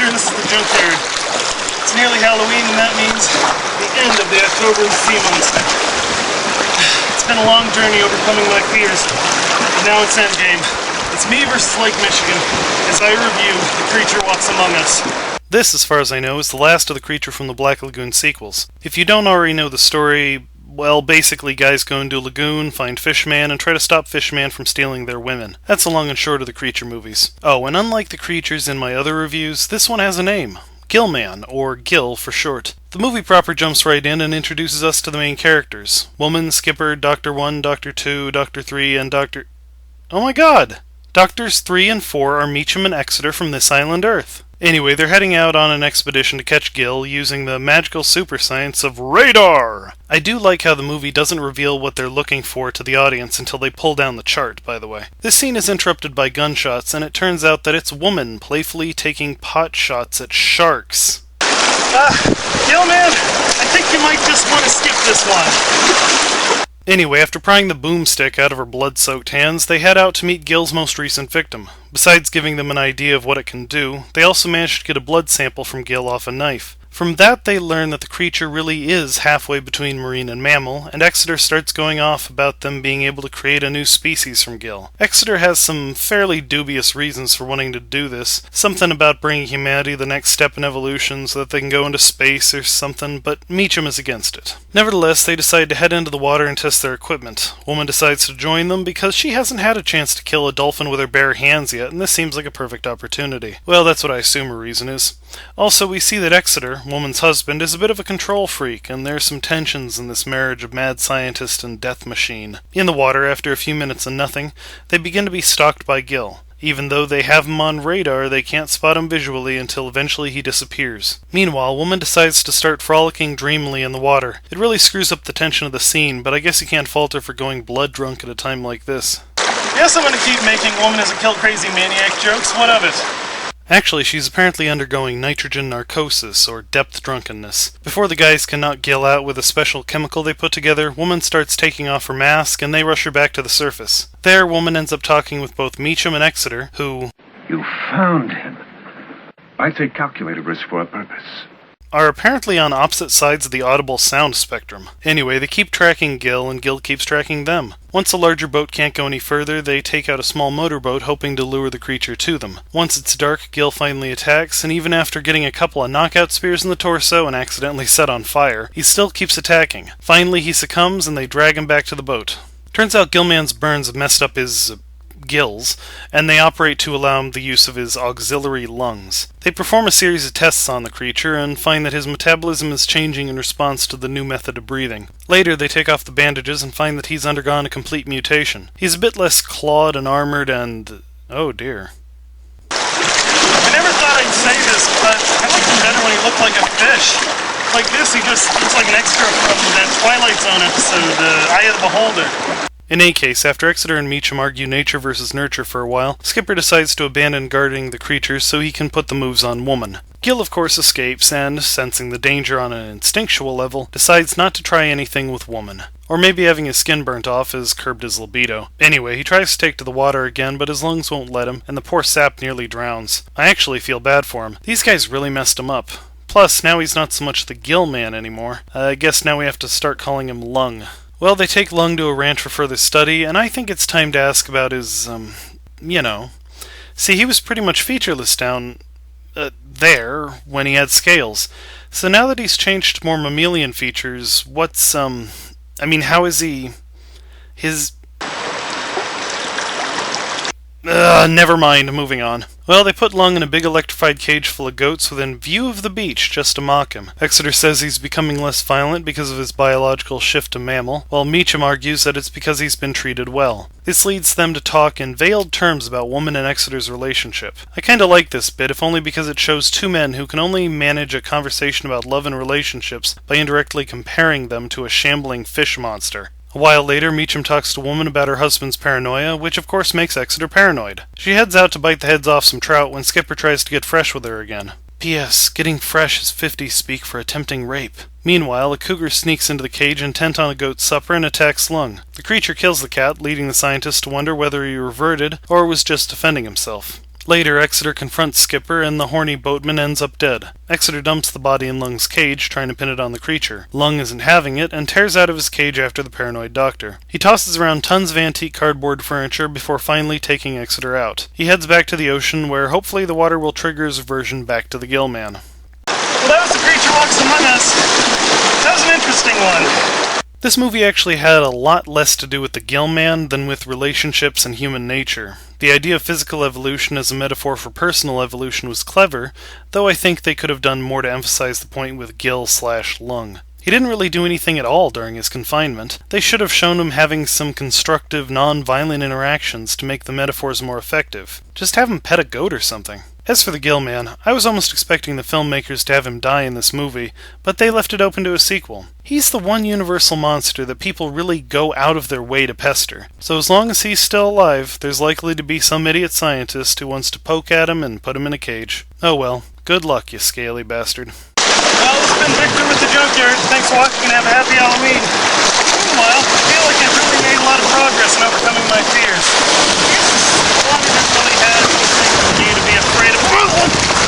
Victor, and this is the Junkyard. It's nearly Halloween, and that means the end of the October in the Sea Monster. It's been a long journey overcoming my fears, but now it's endgame. It's me versus Lake Michigan, as I review The Creature Walks Among Us. This, as far as I know, is the last of the Creature from the Black Lagoon sequels. If you don't already know the story, well, basically guys go into a lagoon, find Fishman, and try to stop Fishman from stealing their women. That's the long and short of the Creature movies. Oh, and unlike the creatures in my other reviews, this one has a name. Gillman, or Gill for short. The movie proper jumps right in and introduces us to the main characters. Woman, Skipper, Doctor 1, Doctor 2, Doctor 3, and Doctor... Oh my god! Doctors 3 and 4 are Meacham and Exeter from this island Earth. Anyway, they're heading out on an expedition to catch Gill using the magical super science of radar! I do like how the movie doesn't reveal what they're looking for to the audience until they pull down the chart, by the way. This scene is interrupted by gunshots, and it turns out that it's Woman playfully taking pot shots at sharks. Gill man, I think you might just want to skip this one. Anyway, after prying the boomstick out of her blood-soaked hands, they head out to meet Gill's most recent victim. Besides giving them an idea of what it can do, they also managed to get a blood sample from Gill off a knife. From that, they learn that the creature really is halfway between marine and mammal, and Exeter starts going off about them being able to create a new species from Gill. Exeter has some fairly dubious reasons for wanting to do this, something about bringing humanity the next step in evolution so that they can go into space or something, but Meacham is against it. Nevertheless, they decide to head into the water and test their equipment. Woman decides to join them because she hasn't had a chance to kill a dolphin with her bare hands yet, and this seems like a perfect opportunity. Well, that's what I assume her reason is. Also, we see that Exeter, Woman's husband, is a bit of a control freak, and there's some tensions in this marriage of mad scientist and death machine. In the water, after a few minutes of nothing, they begin to be stalked by Gill. Even though they have him on radar, they can't spot him visually until eventually he disappears. Meanwhile, Woman decides to start frolicking dreamily in the water. It really screws up the tension of the scene, but I guess you can't fault her for going blood drunk at a time like this. Yes, I'm gonna keep making Woman as a kill-crazy maniac jokes. What of it? Actually, she's apparently undergoing nitrogen narcosis, or depth drunkenness. Before the guys can knock Gill out with a special chemical they put together, Woman starts taking off her mask, and they rush her back to the surface. There, Woman ends up talking with both Meacham and Exeter, who... You found him. I take calculated risk for a purpose. Are apparently on opposite sides of the audible sound spectrum. Anyway, they keep tracking Gill, and Gill keeps tracking them. Once a larger boat can't go any further, they take out a small motorboat hoping to lure the creature to them. Once it's dark, Gill finally attacks, and even after getting a couple of knockout spears in the torso and accidentally set on fire, he still keeps attacking. Finally, he succumbs, and they drag him back to the boat. Turns out Gillman's burns have messed up his... gills, and they operate to allow him the use of his auxiliary lungs. They perform a series of tests on the creature and find that his metabolism is changing in response to the new method of breathing. Later, they take off the bandages and find that he's undergone a complete mutation. He's a bit less clawed and armored and... oh dear. I never thought I'd say this, but I liked him better when he looked like a fish. Like this, he just looks like an extra from that Twilight Zone episode, Eye of the Beholder. In any case, after Exeter and Meacham argue nature versus nurture for a while, Skipper decides to abandon guarding the creatures so he can put the moves on Woman. Gill, of course, escapes and, sensing the danger on an instinctual level, decides not to try anything with Woman. Or maybe having his skin burnt off has curbed his libido. Anyway, he tries to take to the water again, but his lungs won't let him, and the poor sap nearly drowns. I actually feel bad for him. These guys really messed him up. Plus, now he's not so much the Gill man anymore. I guess now we have to start calling him Lung. Well, they take Lung to a ranch for further study, and I think it's time to ask about his, See, he was pretty much featureless down there when he had scales. So now that he's changed to more mammalian features, how is he... never mind, moving on. Well, they put Lung in a big electrified cage full of goats within view of the beach just to mock him. Exeter says he's becoming less violent because of his biological shift to mammal, while Meacham argues that it's because he's been treated well. This leads them to talk in veiled terms about Woman and Exeter's relationship. I kinda like this bit, if only because it shows two men who can only manage a conversation about love and relationships by indirectly comparing them to a shambling fish monster. A while later, Meacham talks to Woman about her husband's paranoia, which of course makes Exeter paranoid. She heads out to bite the heads off some trout when Skipper tries to get fresh with her again. P.S. Getting fresh is 50 speak for attempting rape. Meanwhile, a cougar sneaks into the cage intent on a goat's supper and attacks Lung. The creature kills the cat, leading the scientists to wonder whether he reverted or was just defending himself. Later, Exeter confronts Skipper, and the horny boatman ends up dead. Exeter dumps the body in Lung's cage, trying to pin it on the creature. Lung isn't having it, and tears out of his cage after the paranoid doctor. He tosses around tons of antique cardboard furniture before finally taking Exeter out. He heads back to the ocean, where hopefully the water will trigger his reversion back to the Gill Man. Well, that was The Creature Walks Among Us. That was an interesting one. This movie actually had a lot less to do with the Gill Man than with relationships and human nature. The idea of physical evolution as a metaphor for personal evolution was clever, though I think they could have done more to emphasize the point with Gill/Lung. He didn't really do anything at all during his confinement. They should have shown him having some constructive, non-violent interactions to make the metaphors more effective. Just have him pet a goat or something. As for the Gill Man, I was almost expecting the filmmakers to have him die in this movie, but they left it open to a sequel. He's the one universal monster that people really go out of their way to pester. So as long as he's still alive, there's likely to be some idiot scientist who wants to poke at him and put him in a cage. Oh well, good luck, you scaly bastard. Well, it's been Victor with the Junkyard. Thanks for watching and have a happy Halloween. Meanwhile, I feel like I've really made a lot of progress in overcoming my fears. I guess this one didn't really have anything for you to be afraid of.